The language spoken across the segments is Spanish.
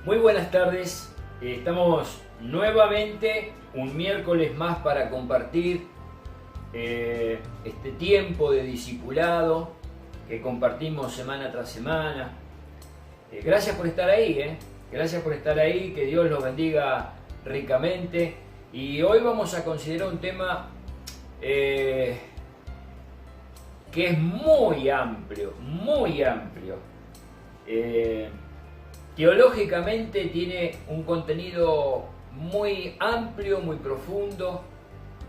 Muy buenas tardes, estamos nuevamente un miércoles más para compartir este tiempo de discipulado que compartimos semana tras semana. Gracias por estar ahí, gracias por estar ahí, que Dios los bendiga ricamente. Y hoy vamos a considerar un tema que es muy amplio, muy amplio. Teológicamente tiene un contenido muy amplio, muy profundo,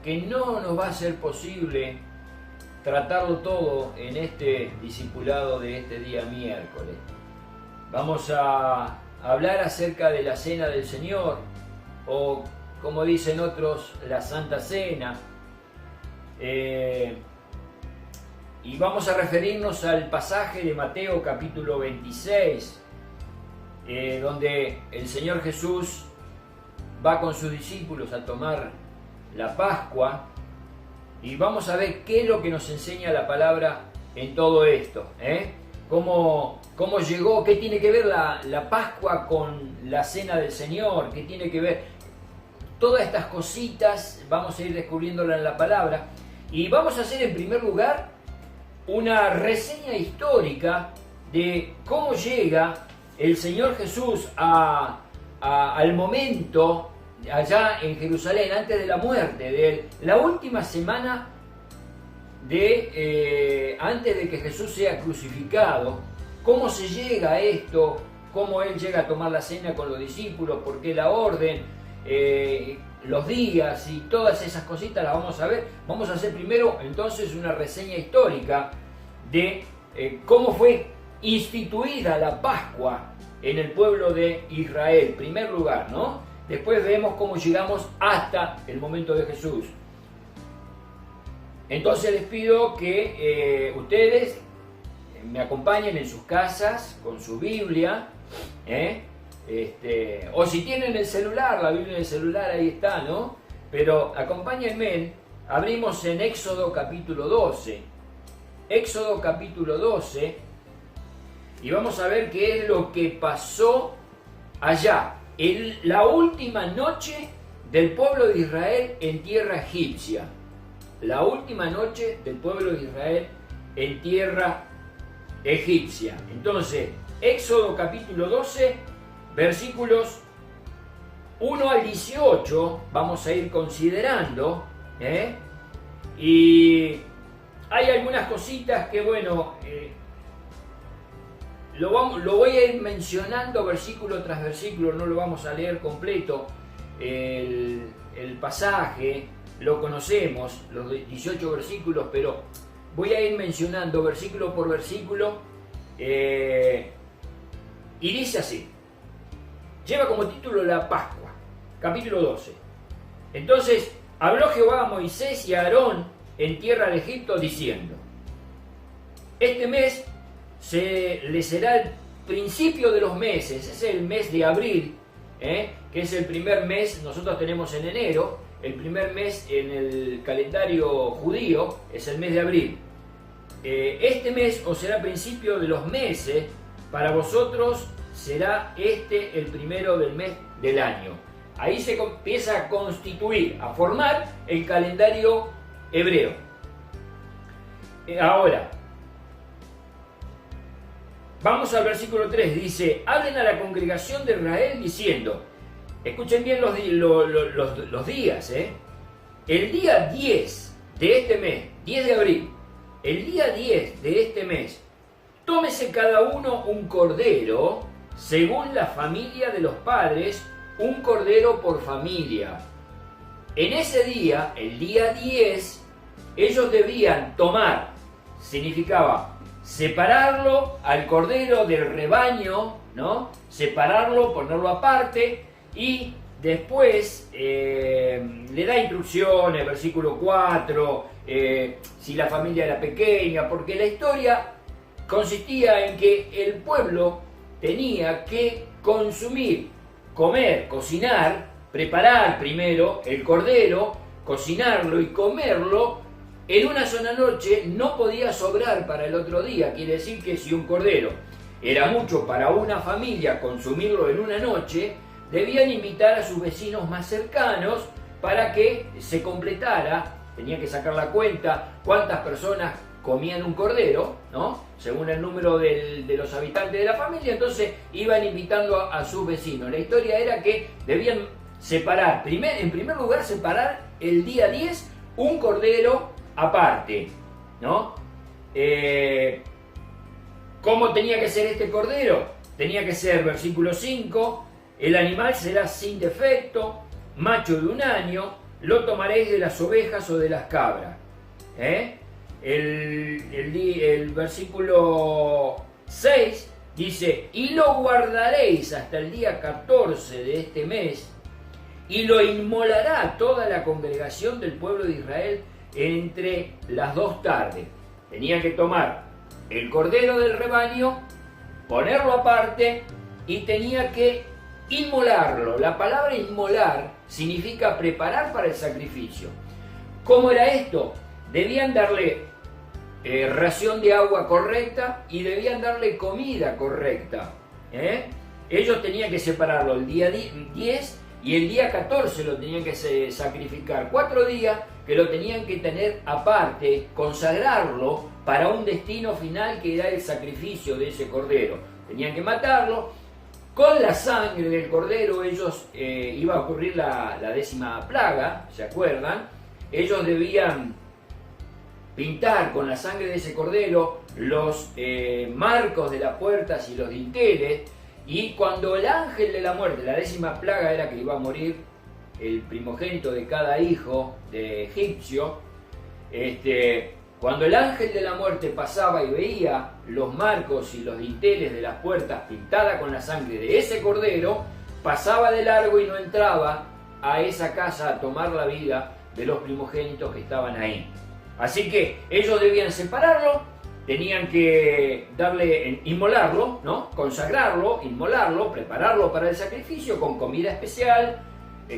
que no nos va a ser posible tratarlo todo en este discipulado de este día miércoles. Vamos a hablar acerca de la Cena del Señor, o como dicen otros, la Santa Cena. Y vamos a referirnos al pasaje de Mateo capítulo 26, donde el Señor Jesús va con sus discípulos a tomar la Pascua, y vamos a ver qué es lo que nos enseña la palabra en todo esto, cómo llegó, qué tiene que ver la Pascua con la Cena del Señor, qué tiene que ver. Todas estas cositas vamos a ir descubriéndolas en la palabra, y vamos a hacer en primer lugar una reseña histórica de cómo llega el Señor Jesús al momento allá en Jerusalén, antes de la muerte de él, la última semana antes de que Jesús sea crucificado. Cómo se llega a esto, cómo él llega a tomar la cena con los discípulos, por qué la orden, los días y todas esas cositas las vamos a ver. Vamos a hacer primero entonces una reseña histórica de cómo fue instituida la Pascua en el pueblo de Israel, en primer lugar, ¿no? Después vemos cómo llegamos hasta el momento de Jesús. Entonces les pido que ustedes me acompañen en sus casas con su Biblia, o si tienen el celular, la Biblia en el celular, ahí está, ¿no? Pero acompáñenme, abrimos en Éxodo capítulo 12. Éxodo capítulo 12, y vamos a ver qué es lo que pasó allá, en la última noche del pueblo de Israel en tierra egipcia. La última noche del pueblo de Israel en tierra egipcia. Entonces, Éxodo capítulo 12, versículos 1 al 18, vamos a ir considerando, y hay algunas cositas que, bueno, lo voy a ir mencionando versículo tras versículo, no lo vamos a leer completo. El pasaje lo conocemos, los 18 versículos, pero voy a ir mencionando versículo por versículo, y dice así. Lleva como título la Pascua, capítulo 12. Entonces habló Jehová a Moisés y a Aarón en tierra de Egipto, diciendo: este mes le será el principio de los meses, es el mes de abril, que es el primer mes. Nosotros tenemos en enero, el primer mes en el calendario judío es el mes de abril. Este mes os será principio de los meses, para vosotros será el primero del mes del año. Ahí se empieza a constituir, a formar el calendario hebreo. Ahora, vamos al versículo 3, dice: hablen a la congregación de Israel diciendo, escuchen bien los días, el día 10 de este mes, 10 de abril, el día 10 de este mes, tómese cada uno un cordero, según la familia de los padres, un cordero por familia. En ese día, el día 10, ellos debían tomar, significaba separarlo al cordero del rebaño, ¿no? Separarlo, ponerlo aparte, y después le da instrucciones, versículo 4, si la familia era pequeña, porque la historia consistía en que el pueblo tenía que consumir, comer, cocinar, preparar primero el cordero, cocinarlo y comerlo en una sola noche. No podía sobrar para el otro día. Quiere decir que si un cordero era mucho para una familia consumirlo en una noche, debían invitar a sus vecinos más cercanos para que se completara. Tenía que sacar la cuenta cuántas personas comían un cordero, ¿no? Según el número de los habitantes de la familia, entonces iban invitando a sus vecinos. La historia era que debían separar, en primer lugar separar el día 10 un cordero aparte, ¿no? ¿Cómo tenía que ser este cordero? Tenía que ser, versículo 5, el animal será sin defecto, macho de 1 año, lo tomaréis de las ovejas o de las cabras. El versículo 6 dice, y lo guardaréis hasta el día 14 de este mes, y lo inmolará toda la congregación del pueblo de Israel entre las 2 tardes. Tenía que tomar el cordero del rebaño, ponerlo aparte y tenía que inmolarlo. La palabra inmolar significa preparar para el sacrificio. ¿Cómo era esto? Debían darle ración de agua correcta y debían darle comida correcta. Ellos tenían que separarlo el día 10 y el día 14 lo tenían que sacrificar. 4 días que lo tenían que tener aparte, consagrarlo para un destino final que era el sacrificio de ese cordero. Tenían que matarlo. Con la sangre del cordero ellos, iba a ocurrir la 10ª plaga, ¿se acuerdan? Ellos debían pintar con la sangre de ese cordero los marcos de las puertas y los dinteles, y cuando el ángel de la muerte, la 10ª plaga era que iba a morir el primogénito de cada hijo de egipcio, cuando el ángel de la muerte pasaba y veía los marcos y los dinteles de las puertas pintadas con la sangre de ese cordero, pasaba de largo y no entraba a esa casa a tomar la vida de los primogénitos que estaban ahí. Así que ellos debían separarlo, tenían que inmolarlo, ¿no? Consagrarlo, inmolarlo, prepararlo para el sacrificio con comida especial.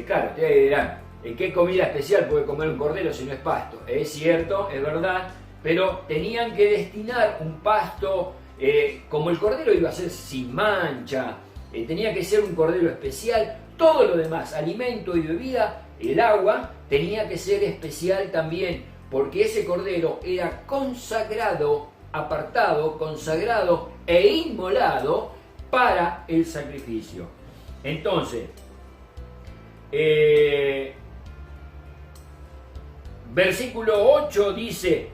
Claro, ustedes dirán, ¿qué comida especial puede comer un cordero si no es pasto? Es cierto, es verdad, pero tenían que destinar un pasto, como el cordero iba a ser sin mancha, tenía que ser un cordero especial. Todo lo demás, alimento y bebida, el agua, tenía que ser especial también, porque ese cordero era consagrado, apartado, consagrado e inmolado para el sacrificio. Entonces, versículo 8 dice,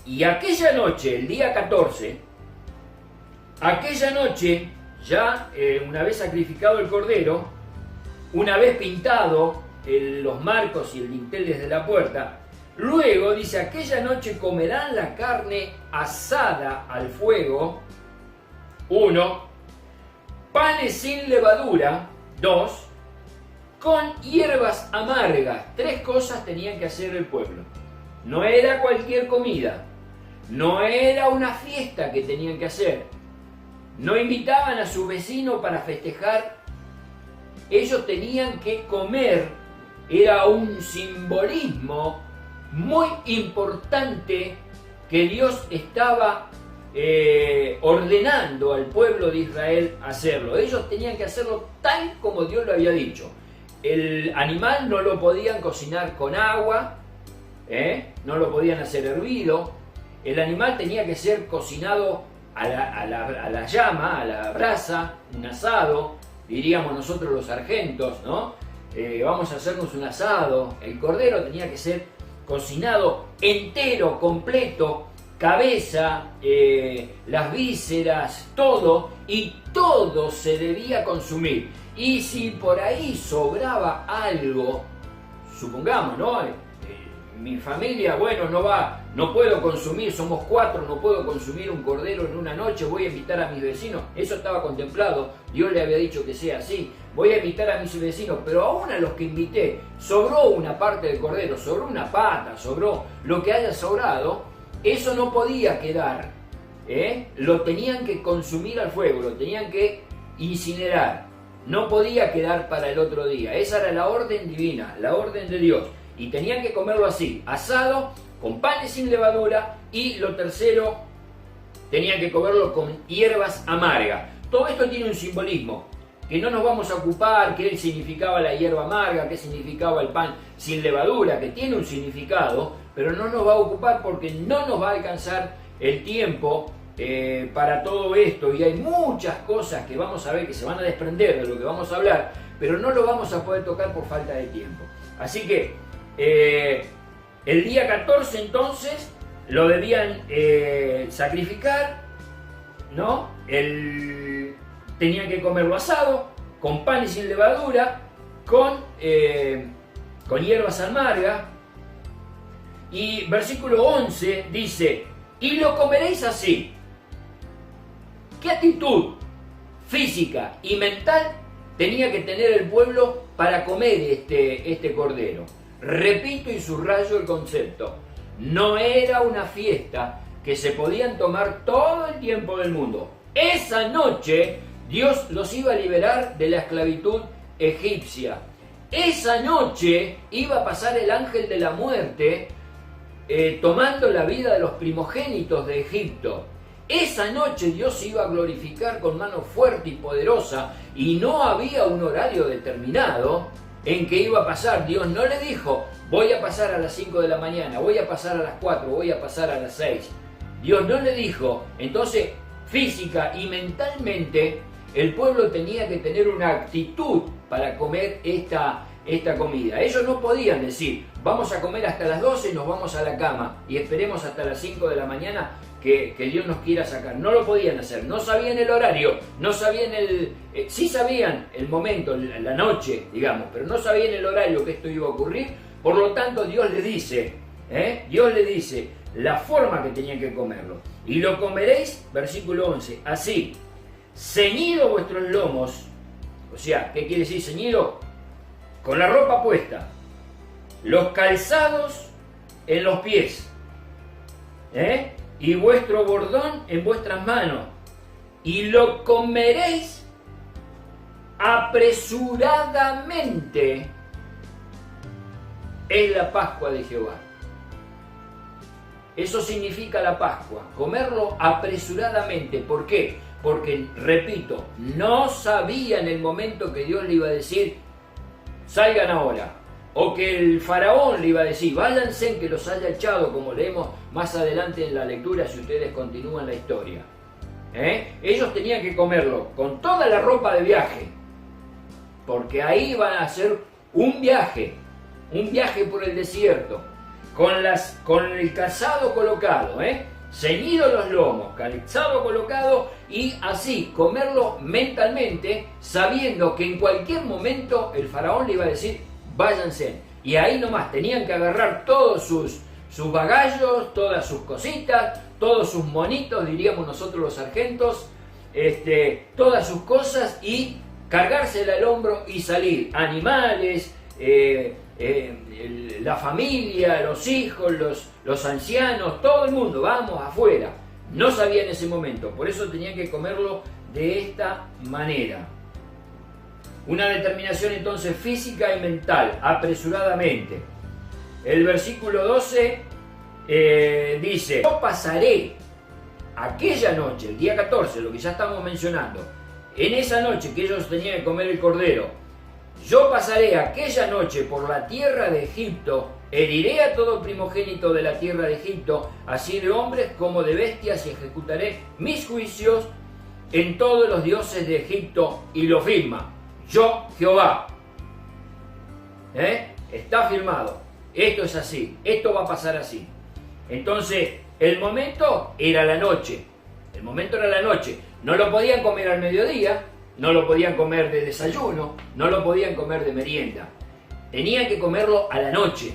y aquella noche, el día 14, aquella noche, ya una vez sacrificado el cordero, una vez pintado los marcos y el dintel desde la puerta, luego dice, aquella noche comerán la carne asada al fuego, 1, panes sin levadura, 2, con hierbas amargas. 3 cosas tenían que hacer el pueblo. No era cualquier comida, no era una fiesta que tenían que hacer, no invitaban a su vecino para festejar, ellos tenían que comer. Era un simbolismo muy importante que Dios estaba ordenando al pueblo de Israel hacerlo. Ellos tenían que hacerlo tal como Dios lo había dicho. El animal no lo podían cocinar con agua, no lo podían hacer hervido. El animal tenía que ser cocinado a la llama, a la brasa, un asado, diríamos nosotros los sargentos, ¿no? Vamos a hacernos un asado. El cordero tenía que ser cocinado entero, completo, cabeza, las vísceras, todo, y todo se debía consumir. Y si por ahí sobraba algo, supongamos, ¿no? Mi familia, bueno, no puedo consumir, somos 4, no puedo consumir un cordero en una noche, voy a invitar a mis vecinos. Eso estaba contemplado, Dios le había dicho que sea así. Voy a invitar a mis vecinos, pero aún a los que invité, sobró una parte del cordero, sobró una pata, sobró lo que haya sobrado, eso no podía quedar, lo tenían que consumir al fuego, lo tenían que incinerar, no podía quedar para el otro día. Esa era la orden divina, la orden de Dios, y tenían que comerlo así, asado, con panes sin levadura, y lo tercero, tenían que comerlo con hierbas amargas. Todo esto tiene un simbolismo, que no nos vamos a ocupar, qué significaba la hierba amarga, qué significaba el pan sin levadura, que tiene un significado, pero no nos va a ocupar porque no nos va a alcanzar el tiempo para todo esto, y hay muchas cosas que vamos a ver que se van a desprender de lo que vamos a hablar, pero no lo vamos a poder tocar por falta de tiempo. Así que el día 14 entonces lo debían sacrificar, ¿no? Tenían que comerlo asado, con pan y sin levadura, con hierbas amargas. Y versículo 11 dice, y lo comeréis así. ¿Qué actitud física y mental tenía que tener el pueblo para comer este cordero? Repito y subrayo el concepto. No era una fiesta que se podían tomar todo el tiempo del mundo. Esa noche Dios los iba a liberar de la esclavitud egipcia. Esa noche iba a pasar el ángel de la muerte tomando la vida de los primogénitos de Egipto. Esa noche Dios se iba a glorificar con mano fuerte y poderosa, y no había un horario determinado en que iba a pasar. Dios no le dijo, voy a pasar a las 5 de la mañana, voy a pasar a las 4, voy a pasar a las 6. Dios no le dijo. Entonces, física y mentalmente, el pueblo tenía que tener una actitud para comer esta comida. Ellos no podían decir, vamos a comer hasta las 12 y nos vamos a la cama y esperemos hasta las 5 de la mañana que Dios nos quiera sacar. No lo podían hacer, no sabían el horario, no sabían sí sabían el momento, la noche, digamos, pero no sabían el horario que esto iba a ocurrir. Por lo tanto, Dios le dice la forma que tenían que comerlo. Y lo comeréis, versículo 11, así, ceñido vuestros lomos. O sea, ¿qué quiere decir ceñido? Con la ropa puesta, los calzados en los pies, y vuestro bordón en vuestras manos, y lo comeréis apresuradamente. Es la Pascua de Jehová. Eso significa la Pascua, comerlo apresuradamente. ¿Por qué? Porque, repito, no sabían el momento que Dios le iba a decir, salgan ahora, o que el faraón le iba a decir, váyanse, que los haya echado, como leemos más adelante en la lectura si ustedes continúan la historia. Ellos tenían que comerlo con toda la ropa de viaje, porque ahí van a hacer un viaje por el desierto, con el calzado colocado, ceñidos los lomos, calzado colocado, y así comerlo mentalmente, sabiendo que en cualquier momento el faraón le iba a decir, váyanse. Y ahí nomás tenían que agarrar todos sus bagallos, todas sus cositas, todos sus monitos, diríamos nosotros los sargentos, todas sus cosas, y cargársela al hombro y salir. Animales, la familia, los hijos, los ancianos, todo el mundo, vamos afuera. No sabía en ese momento, por eso tenían que comerlo de esta manera. Una determinación entonces física y mental, apresuradamente. El versículo 12 dice, yo pasaré aquella noche, el día 14, lo que ya estamos mencionando, en esa noche que ellos tenían que comer el cordero, yo pasaré aquella noche por la tierra de Egipto, heriré a todo primogénito de la tierra de Egipto, así de hombres como de bestias, y ejecutaré mis juicios en todos los dioses de Egipto, y lo firma, yo Jehová. Está firmado, esto es así, esto va a pasar así. Entonces, el momento era la noche, no lo podían comer al mediodía, no lo podían comer de desayuno, no lo podían comer de merienda. Tenían que comerlo a la noche.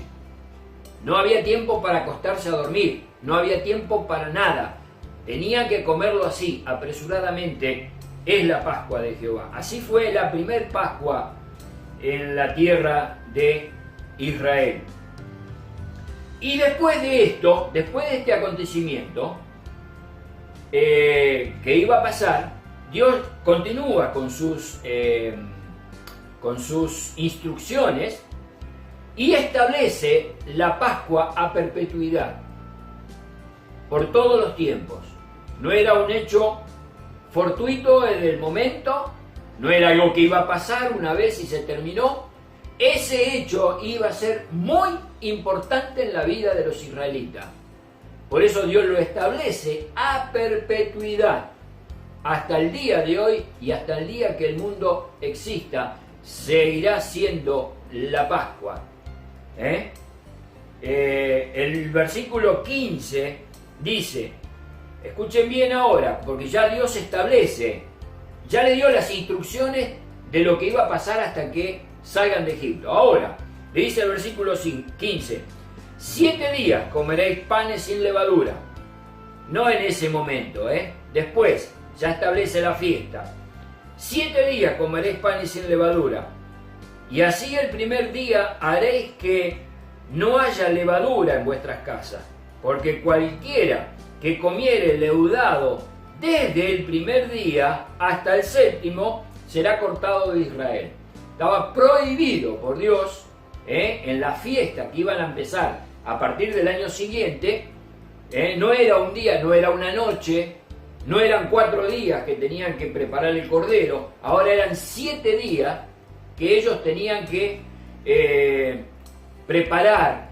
No había tiempo para acostarse a dormir, no había tiempo para nada. Tenían que comerlo así, apresuradamente. Es la Pascua de Jehová. Así fue la primer Pascua en la tierra de Israel. Y después de esto, después de este acontecimiento que iba a pasar, Dios continúa con sus instrucciones y establece la Pascua a perpetuidad, por todos los tiempos. no era un hecho fortuito en el momento, no era algo que iba a pasar una vez y se terminó. Ese hecho iba a ser muy importante en la vida de los israelitas. Por eso Dios lo establece a perpetuidad. Hasta el día de hoy y hasta el día que el mundo exista, seguirá siendo la Pascua. El versículo 15 dice, escuchen bien ahora, porque ya Dios establece, ya le dio las instrucciones de lo que iba a pasar hasta que salgan de Egipto. Ahora, le dice el versículo 15, 7 días comeréis panes sin levadura. No en ese momento, después, ya establece la fiesta. 7 días comeréis panes sin levadura. Y así el primer día haréis que no haya levadura en vuestras casas, porque cualquiera que comiere leudado desde el primer día hasta el séptimo será cortado de Israel. Estaba prohibido por Dios, en la fiesta que iban a empezar a partir del año siguiente, no era un día, no era una noche, no eran 4 días que tenían que preparar el cordero, ahora eran 7 días que ellos tenían que preparar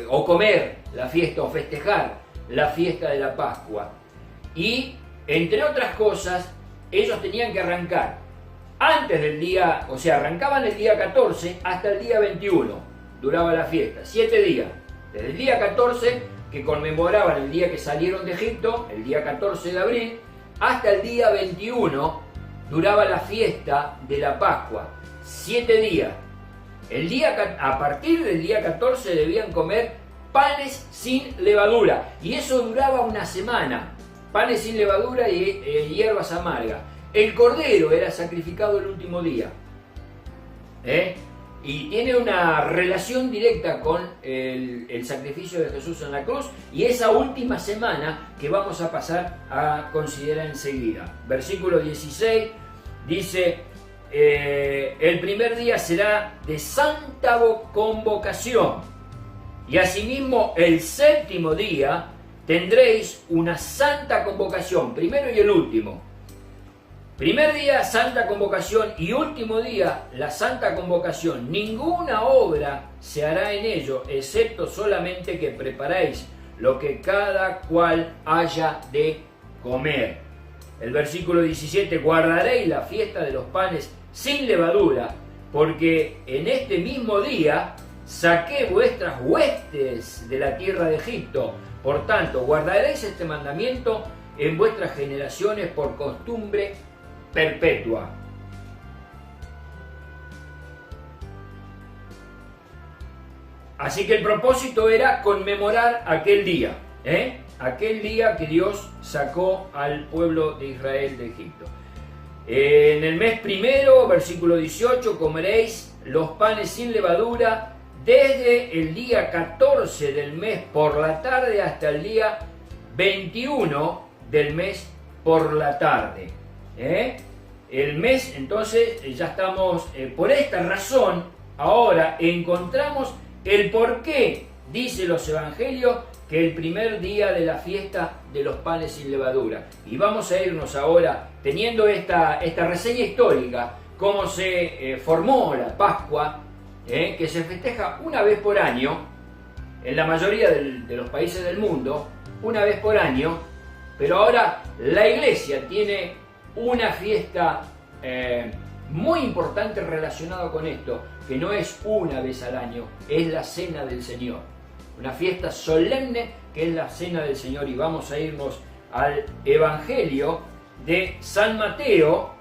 o comer la fiesta o festejar la fiesta de la Pascua. Y, entre otras cosas, ellos tenían que arrancar antes del día, o sea, arrancaban el día 14 hasta el día 21, duraba la fiesta, 7 días, desde el día 14, que conmemoraban el día que salieron de Egipto, el día 14 de abril, hasta el día 21, duraba la fiesta de la Pascua, 7 días. A partir del día 14 debían comer panes sin levadura, y eso duraba una semana, panes sin levadura y hierbas amargas. El cordero era sacrificado el último día, y tiene una relación directa con el sacrificio de Jesús en la cruz y esa última semana que vamos a pasar a considerar enseguida. Versículo 16 dice, el primer día será de santa convocación, y asimismo el séptimo día tendréis una santa convocación, primero y el último. Primer día, santa convocación, y último día, la santa convocación. Ninguna obra se hará en ello, excepto solamente que preparéis lo que cada cual haya de comer. El versículo 17, guardaréis la fiesta de los panes sin levadura, porque en este mismo día saqué vuestras huestes de la tierra de Egipto. Por tanto, guardaréis este mandamiento en vuestras generaciones por costumbre perpetua. Así que el propósito era conmemorar aquel día, aquel día que Dios sacó al pueblo de Israel de Egipto. En el mes primero, versículo 18, comeréis los panes sin levadura desde el día 14 del mes por la tarde hasta el día 21 del mes por la tarde. El mes, entonces, ya estamos, por esta razón, ahora encontramos el por qué dice los evangelios que el primer día de la fiesta de los panes sin levadura. Y vamos a irnos ahora, teniendo esta reseña histórica, cómo se formó la Pascua, que se festeja una vez por año, en la mayoría de los países del mundo, una vez por año, pero ahora la Iglesia tiene una fiesta muy importante relacionada con esto, que no es una vez al año, es la Cena del Señor. Una fiesta solemne que es la Cena del Señor. Y vamos a irnos al Evangelio de San Mateo,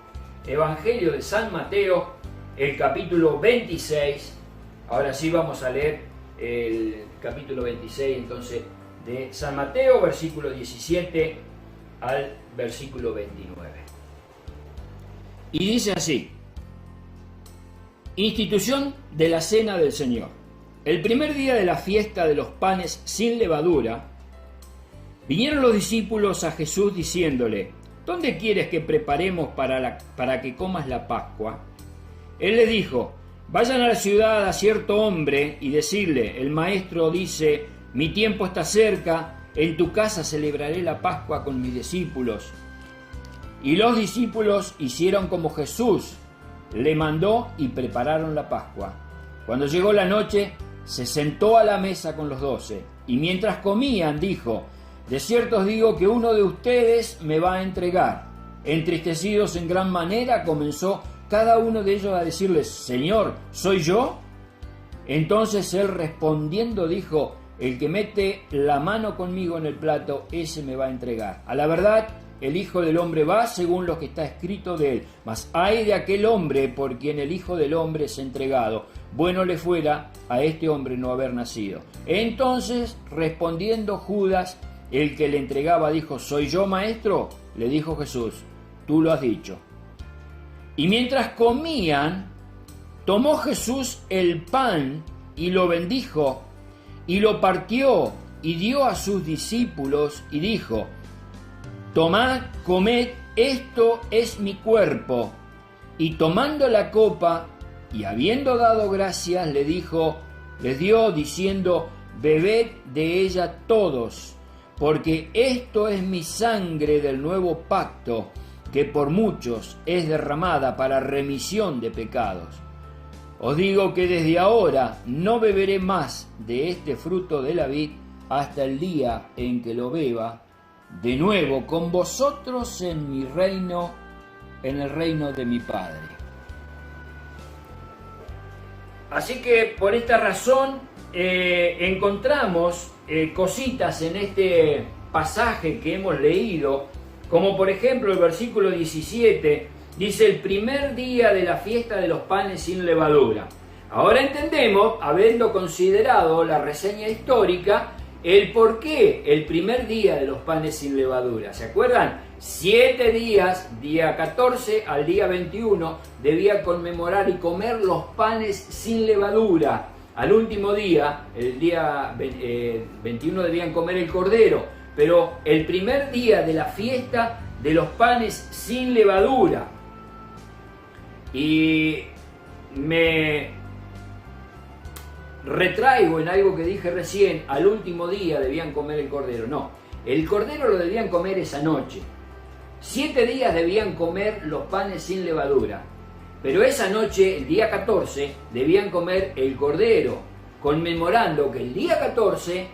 Evangelio de San Mateo, el capítulo 26. Ahora sí vamos a leer el capítulo 26 entonces de San Mateo, versículo 17 al versículo 29. Y dice así: institución de la Cena del Señor. El primer día de la fiesta de los panes sin levadura, vinieron los discípulos a Jesús diciéndole: ¿dónde quieres que preparemos para que comas la Pascua? Él les dijo: vayan a la ciudad a cierto hombre y decirle: el maestro dice, mi tiempo está cerca en tu casa celebraré la Pascua con mis discípulos. Y los discípulos hicieron como Jesús le mandó y prepararon la Pascua. Cuando llegó la noche, se sentó a la mesa con los 12, y mientras comían dijo: de cierto os digo que uno de ustedes me va a entregar. Entristecidos en gran manera, comenzó cada uno de ellos a decirles: Señor, ¿soy yo? Entonces él respondiendo dijo: el que mete la mano conmigo en el plato, ese me va a entregar. A la verdad, el Hijo del Hombre va según lo que está escrito de él, mas ay de aquel hombre por quien el Hijo del Hombre es entregado. Bueno le fuera a este hombre no haber nacido. Entonces, respondiendo Judas, el que le entregaba, dijo: ¿soy yo, maestro? Le dijo Jesús: tú lo has dicho. Y mientras comían, tomó Jesús el pan y lo bendijo, y lo partió y dio a sus discípulos y dijo: tomad, comed, esto es mi cuerpo. Y tomando la copa, y habiendo dado gracias, les dio diciendo: bebed de ella todos, porque esto es mi sangre del nuevo pacto, que por muchos es derramada para remisión de pecados. Os digo que desde ahora no beberé más de este fruto de la vid hasta el día en que lo beba de nuevo con vosotros en mi reino, en el reino de mi Padre. Así que por esta razón encontramos cositas en este pasaje que hemos leído, como por ejemplo el versículo 17, dice: el primer día de la fiesta de los panes sin levadura. Ahora entendemos, habiendo considerado la reseña histórica, el por qué el primer día de los panes sin levadura. ¿Se acuerdan? 7 días, día 14 al día 21, debía conmemorar y comer los panes sin levadura. Al último día, el día 21, debían comer el cordero, pero el primer día de la fiesta de los panes sin levadura. Y me retraigo en algo que dije recién: al último día debían comer el cordero. No, el cordero lo debían comer esa noche. 7 días debían comer los panes sin levadura, pero esa noche, el día 14, debían comer el cordero, conmemorando que el día 14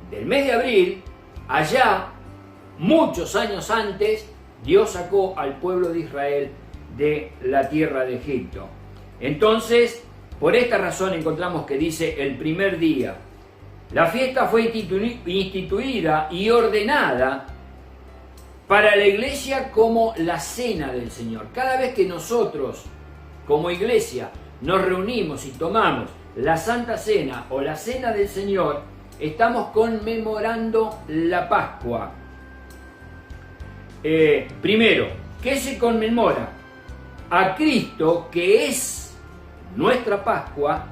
del mes de abril, allá, muchos años antes, Dios sacó al pueblo de Israel de la tierra de Egipto. Entonces, por esta razón encontramos que dice el primer día. La fiesta fue instituida y ordenada para la iglesia como la cena del Señor. Cada vez que nosotros, como iglesia, nos reunimos y tomamos la Santa Cena o la Cena del Señor, estamos conmemorando la Pascua. Primero, ¿qué se conmemora? A Cristo, que es nuestra Pascua.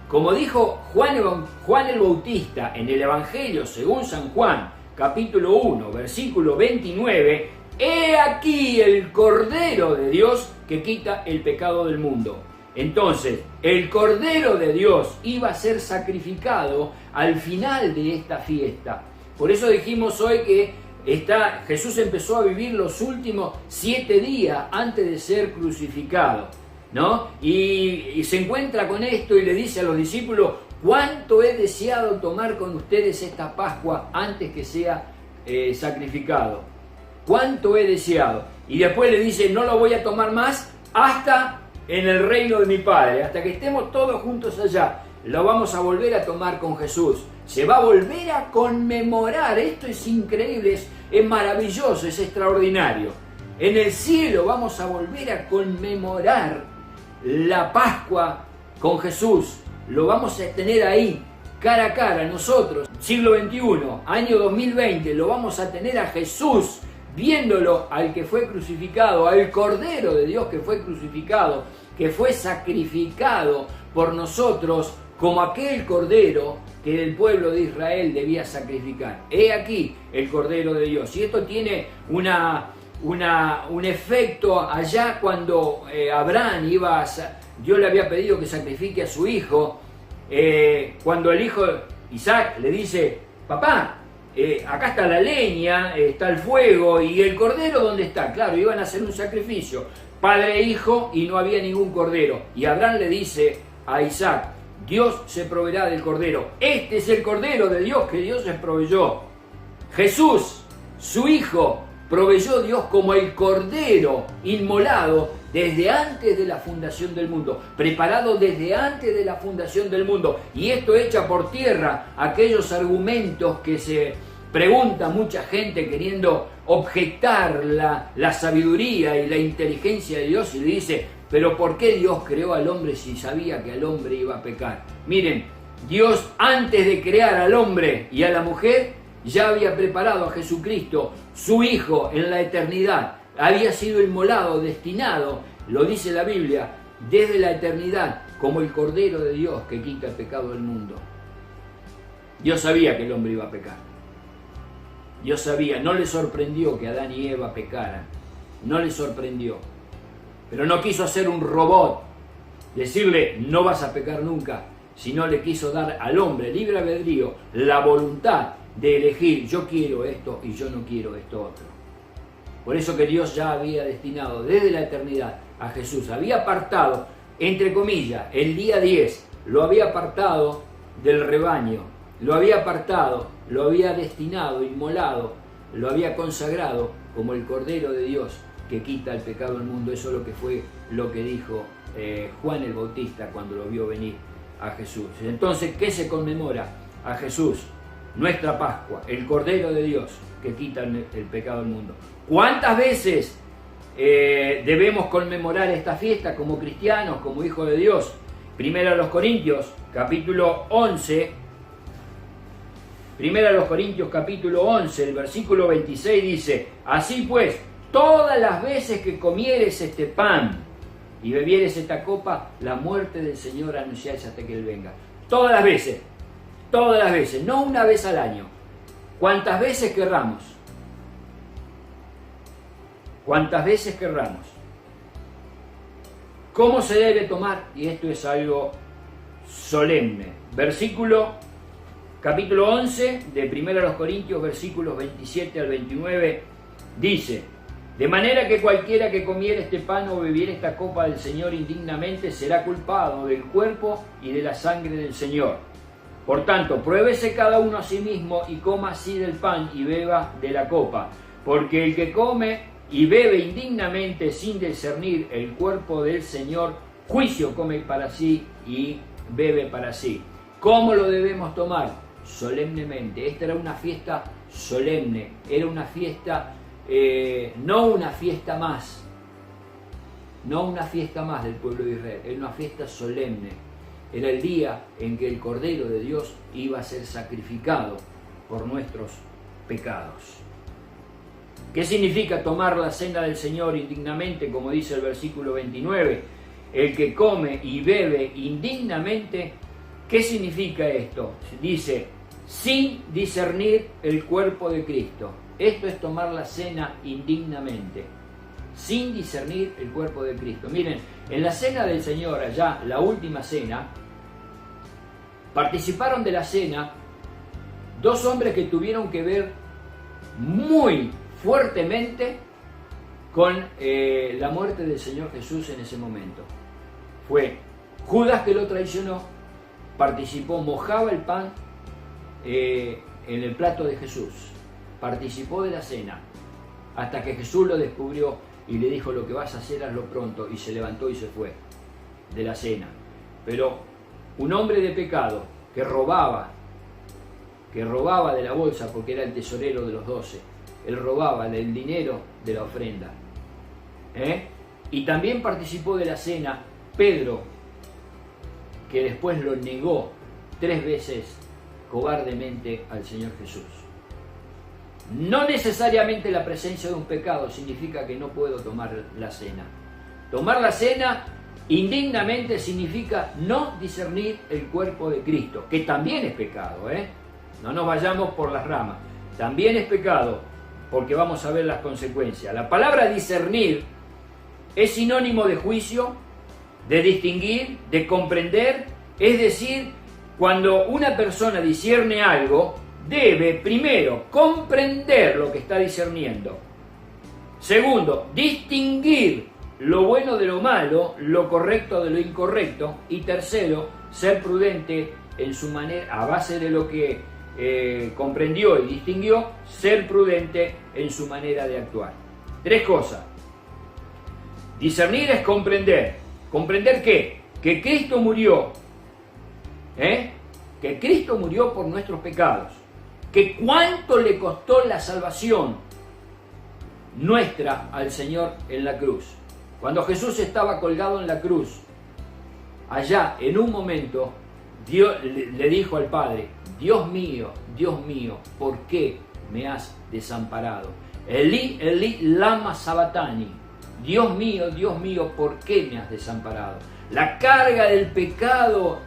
Como dijo Juan el Bautista en el Evangelio según San Juan, capítulo 1, versículo 29, he aquí el Cordero de Dios que quita el pecado del mundo. Entonces, el Cordero de Dios iba a ser sacrificado al final de esta fiesta. Por eso dijimos hoy que Jesús empezó a vivir los últimos 7 días antes de ser crucificado, ¿no? Y se encuentra con esto y le dice a los discípulos: cuánto he deseado tomar con ustedes esta Pascua antes que sea sacrificado. Cuánto he deseado. Y después le dice: no lo voy a tomar más hasta en el reino de mi Padre, hasta que estemos todos juntos allá. Lo vamos a volver a tomar con Jesús. Se va a volver a conmemorar. Esto es increíble, es maravilloso, es extraordinario. En el cielo vamos a volver a conmemorar la Pascua con Jesús. Lo vamos a tener ahí, cara a cara, nosotros, siglo XXI, año 2020, lo vamos a tener a Jesús, viéndolo al que fue crucificado, al Cordero de Dios que fue crucificado, que fue sacrificado por nosotros como aquel Cordero que el pueblo de Israel debía sacrificar. He aquí el Cordero de Dios. Y esto tiene un efecto allá cuando Abraham Dios le había pedido que sacrifique a su hijo. Cuando el hijo Isaac le dice: papá, acá está la leña, está el fuego, y el cordero, ¿dónde está? Claro, iban a hacer un sacrificio, padre e hijo, y no había ningún cordero. Y Abraham le dice a Isaac, Dios se proveerá del cordero. Este es el cordero de Dios que Dios les proveyó. Jesús, su hijo, proveyó Dios como el cordero inmolado desde antes de la fundación del mundo, preparado desde antes de la fundación del mundo. Y esto echa por tierra aquellos argumentos que se pregunta mucha gente queriendo objetar la sabiduría y la inteligencia de Dios, y le dice, pero ¿por qué Dios creó al hombre si sabía que al hombre iba a pecar? Miren, Dios antes de crear al hombre y a la mujer ya había preparado a Jesucristo, su Hijo, en la eternidad. Había sido inmolado, destinado, lo dice la Biblia, desde la eternidad, como el Cordero de Dios que quita el pecado del mundo. Dios sabía que el hombre iba a pecar. Dios sabía, no le sorprendió que Adán y Eva pecaran. No le sorprendió. Pero no quiso hacer un robot, decirle, no vas a pecar nunca, sino le quiso dar al hombre libre albedrío, la voluntad de elegir, yo quiero esto y yo no quiero esto otro. Por eso que Dios ya había destinado desde la eternidad a Jesús, había apartado, entre comillas, el día 10, lo había apartado del rebaño, lo había apartado, lo había destinado, inmolado, lo había consagrado como el Cordero de Dios que quita el pecado del mundo. Eso es lo que fue lo que dijo Juan el Bautista cuando lo vio venir a Jesús. Entonces, ¿qué se conmemora? A Jesús, nuestra Pascua, el Cordero de Dios que quita el pecado del mundo. ¿Cuántas veces debemos conmemorar esta fiesta como cristianos, como hijos de Dios? Primera a los Corintios, capítulo 11. Primera a los Corintios, capítulo 11, el versículo 26 dice, así pues, todas las veces que comieres este pan y bebieres esta copa, la muerte del Señor anunciáis hasta que Él venga. Todas las veces, no una vez al año, cuantas veces querramos. Cuantas veces querramos. ¿Cómo se debe tomar? Y esto es algo solemne. Capítulo 11 de 1 Corintios, versículos 27 al 29, dice, de manera que cualquiera que comiera este pan o bebiera esta copa del Señor indignamente será culpado del cuerpo y de la sangre del Señor. Por tanto, pruébese cada uno a sí mismo y coma así del pan y beba de la copa, porque el que come y bebe indignamente sin discernir el cuerpo del Señor, juicio come para sí y bebe para sí. ¿Cómo lo debemos tomar? Solemnemente. Esta era una fiesta solemne, era una fiesta, no una fiesta más del pueblo de Israel, era una fiesta solemne. Era el día en que el Cordero de Dios iba a ser sacrificado por nuestros pecados. ¿Qué significa tomar la cena del Señor indignamente? Como dice el versículo 29, el que come y bebe indignamente. ¿Qué significa esto? Dice, sin discernir el cuerpo de Cristo. Esto es tomar la cena indignamente, sin discernir el cuerpo de Cristo. Miren, en la cena del Señor, allá, la última cena, participaron de la cena dos hombres que tuvieron que ver muy fuertemente con la muerte del Señor Jesús en ese momento. Fue Judas, que lo traicionó, participó, mojaba el pan en el plato de Jesús, participó de la cena, hasta que Jesús lo descubrió y le dijo, lo que vas a hacer, hazlo pronto, y se levantó y se fue de la cena. Pero un hombre de pecado que robaba de la bolsa, porque era el tesorero de los 12, él robaba el dinero de la ofrenda, y también participó de la cena Pedro, que después lo negó 3 veces cobardemente al Señor Jesús. No necesariamente la presencia de un pecado significa que no puedo tomar la cena. Tomar la cena indignamente significa no discernir el cuerpo de Cristo, que también es pecado, No nos vayamos por las ramas. También es pecado, porque vamos a ver las consecuencias. La palabra discernir es sinónimo de juicio, de distinguir, de comprender. Es decir, cuando una persona discierne algo, debe, primero, comprender lo que está discerniendo. Segundo, distinguir lo bueno de lo malo, lo correcto de lo incorrecto. Y tercero, ser prudente en su manera, a base de lo que comprendió y distinguió, ser prudente en su manera de actuar. Tres cosas. Discernir es comprender. ¿Comprender qué? Que Cristo murió. Que Cristo murió por nuestros pecados. Que cuánto le costó la salvación nuestra al Señor en la cruz. Cuando Jesús estaba colgado en la cruz, allá en un momento, Dios le dijo al Padre: Dios mío, ¿por qué me has desamparado? Elí, Elí, lama sabachthani. Dios mío, ¿por qué me has desamparado? La carga del pecado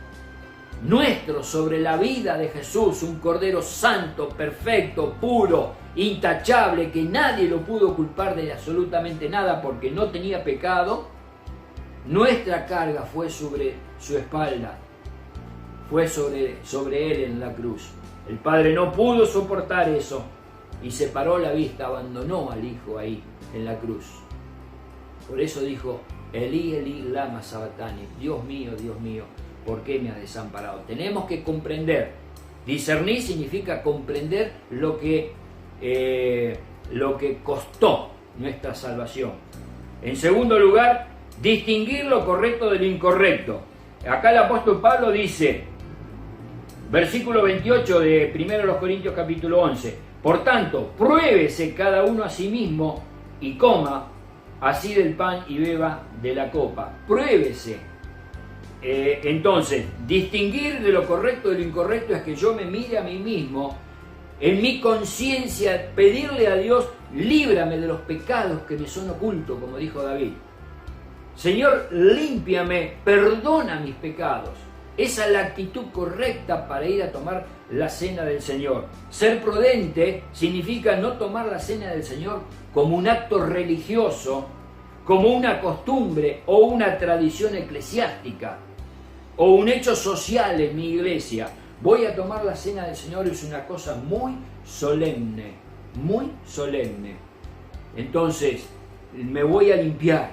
nuestro sobre la vida de Jesús, un Cordero santo, perfecto, puro, intachable, que nadie lo pudo culpar de absolutamente nada porque no tenía pecado. Nuestra carga fue sobre su espalda, fue sobre él en la cruz. El Padre no pudo soportar eso y separó la vista, abandonó al Hijo ahí en la cruz. Por eso dijo: Elí, Elí, lama sabachthani. Dios mío, ¿por qué me has desamparado? Tenemos que comprender. Discernir significa comprender lo que costó nuestra salvación. En segundo lugar, distinguir lo correcto de lo incorrecto. Acá el apóstol Pablo dice, versículo 28 de 1 Corintios capítulo 11: por tanto, pruébese cada uno a sí mismo y coma así del pan y beba de la copa. Pruébese. Entonces, distinguir de lo correcto de lo incorrecto es que yo me mire a mí mismo, en mi conciencia, pedirle a Dios: líbrame de los pecados que me son ocultos, como dijo David. Señor, límpiame, perdona mis pecados. Esa es la actitud correcta para ir a tomar la cena del Señor. Ser prudente significa no tomar la cena del Señor como un acto religioso, como una costumbre o una tradición eclesiástica o un hecho social en mi iglesia. Voy a tomar la cena del Señor, es una cosa muy solemne, muy solemne. Entonces, me voy a limpiar,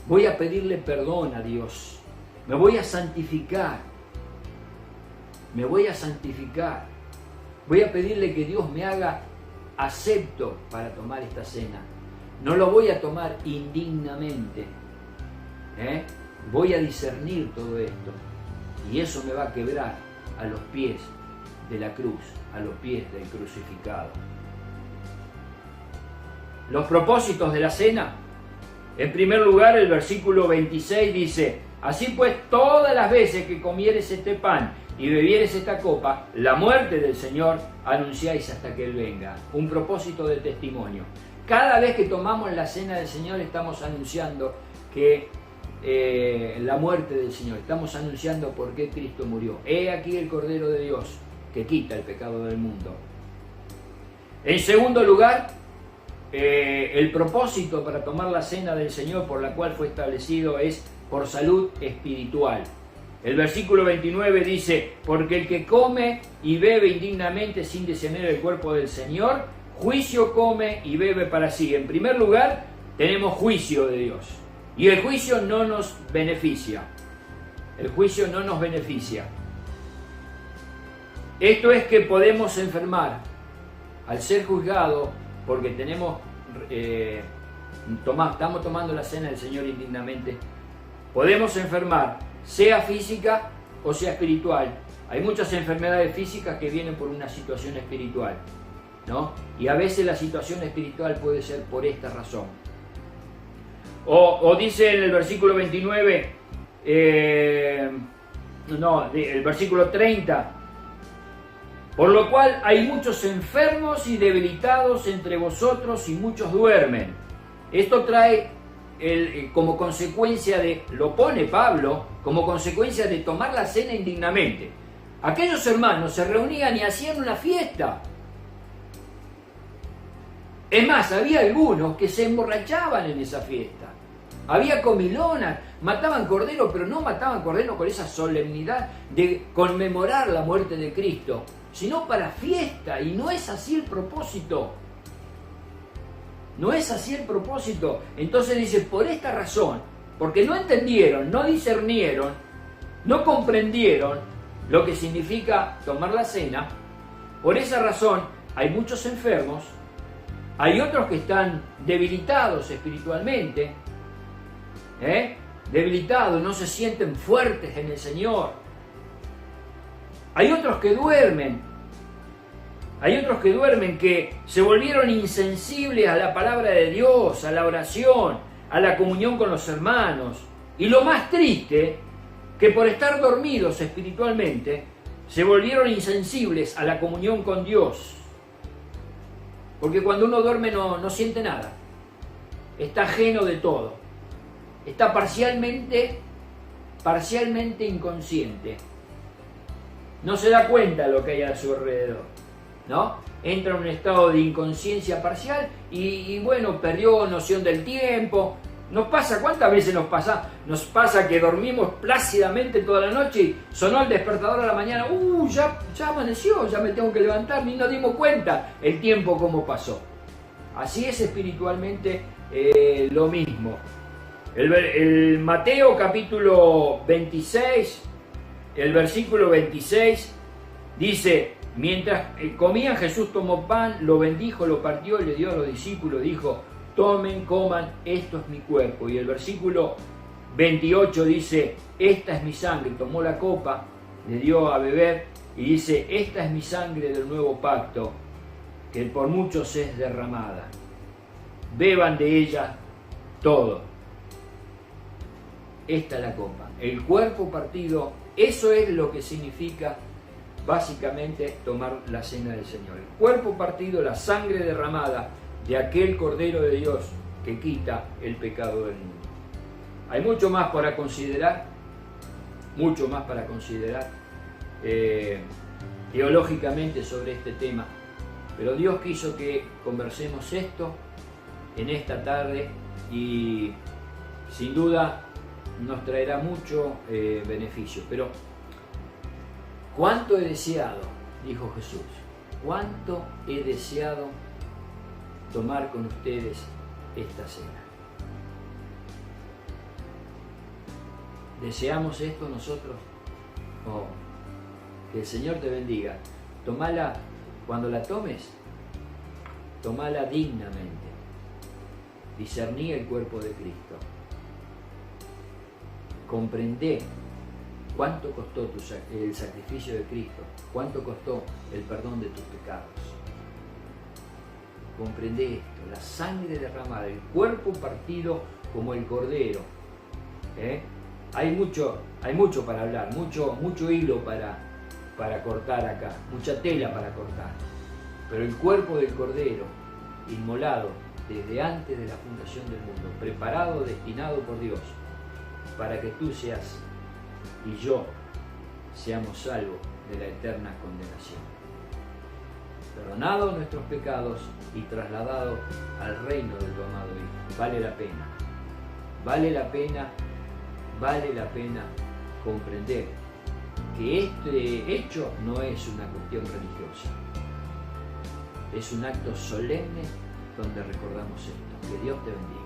voy a pedirle perdón a Dios, me voy a santificar, voy a pedirle que Dios me haga acepto para tomar esta cena. No lo voy a tomar indignamente, voy a discernir todo esto, y eso me va a quebrar a los pies de la cruz, a los pies del crucificado. Los propósitos de la cena. En primer lugar, el versículo 26 dice: así pues, todas las veces que comieres este pan y bebieres esta copa, la muerte del Señor anunciáis hasta que Él venga. Un propósito de testimonio. Cada vez que tomamos la cena del Señor estamos anunciando que la muerte del Señor, estamos anunciando por qué Cristo murió. He aquí el Cordero de Dios que quita el pecado del mundo. En segundo lugar, el propósito para tomar la cena del Señor por la cual fue establecido es por salud espiritual. El versículo 29 dice: porque el que come y bebe indignamente sin discernir el cuerpo del Señor, juicio come y bebe para sí. En primer lugar, tenemos juicio de Dios. Y el juicio no nos beneficia. El juicio no nos beneficia. Esto es que podemos enfermar al ser juzgado porque estamos tomando la cena del Señor indignamente. Podemos enfermar, sea física o sea espiritual. Hay muchas enfermedades físicas que vienen por una situación espiritual, ¿no? Y a veces la situación espiritual puede ser por esta razón. O dice en el versículo 29, el versículo 30: por lo cual hay muchos enfermos y debilitados entre vosotros y muchos duermen. Esto trae como consecuencia lo pone Pablo, como consecuencia de tomar la cena indignamente. Aquellos hermanos se reunían y hacían una fiesta. Es más, había algunos que se emborrachaban en esa fiesta. Había comilonas, mataban cordero, pero no mataban cordero con esa solemnidad de conmemorar la muerte de Cristo, sino para fiesta, y no es así el propósito. No es así el propósito. Entonces dice, por esta razón, porque no entendieron, no discernieron, no comprendieron lo que significa tomar la cena, por esa razón hay muchos enfermos, hay otros que están debilitados espiritualmente, debilitados, no se sienten fuertes en el Señor. Hay otros que duermen, que se volvieron insensibles a la palabra de Dios, a la oración, a la comunión con los hermanos. Y lo más triste, que por estar dormidos espiritualmente, se volvieron insensibles a la comunión con Dios. Porque cuando uno duerme no siente nada, está ajeno de todo, está parcialmente inconsciente, no se da cuenta de lo que hay a su alrededor, ¿no? Entra en un estado de inconsciencia parcial y bueno, perdió noción del tiempo. Nos pasa, ¿cuántas veces nos pasa? Nos pasa que dormimos plácidamente toda la noche y sonó el despertador a la mañana, ya amaneció, ya me tengo que levantar, ni nos dimos cuenta el tiempo cómo pasó. Así es espiritualmente lo mismo. El Mateo capítulo 26, el versículo 26, dice, mientras comían, Jesús tomó pan, lo bendijo, lo partió y le dio a los discípulos, dijo, tomen, coman, esto es mi cuerpo. Y el versículo 28 dice, esta es mi sangre, tomó la copa, le dio a beber y dice, esta es mi sangre del nuevo pacto, que por muchos es derramada. Beban de ella todo. Esta es la copa, el cuerpo partido, eso es lo que significa básicamente tomar la cena del Señor. El cuerpo partido, la sangre derramada de aquel Cordero de Dios que quita el pecado del mundo. Hay mucho más para considerar, teológicamente sobre este tema, pero Dios quiso que conversemos esto en esta tarde y sin duda nos traerá mucho beneficio. Pero ¿cuánto he deseado, dijo Jesús, cuánto he deseado tomar con ustedes esta cena? ¿Deseamos esto nosotros? Oh, que el Señor te bendiga. Tomala, cuando la tomes, tomala dignamente. Discerní el cuerpo de Cristo. Comprendé cuánto costó el sacrificio de Cristo, cuánto costó el perdón de tus pecados. Comprende esto, la sangre derramada, el cuerpo partido como el cordero. Hay mucho para hablar, mucho hilo para cortar acá, mucha tela para cortar. Pero el cuerpo del cordero, inmolado desde antes de la fundación del mundo, preparado, destinado por Dios, para que tú seas y yo seamos salvos de la eterna condenación. Perdonados nuestros pecados y trasladados al reino de tu amado Hijo. Vale la pena comprender que este hecho no es una cuestión religiosa, es un acto solemne donde recordamos esto. Que Dios te bendiga.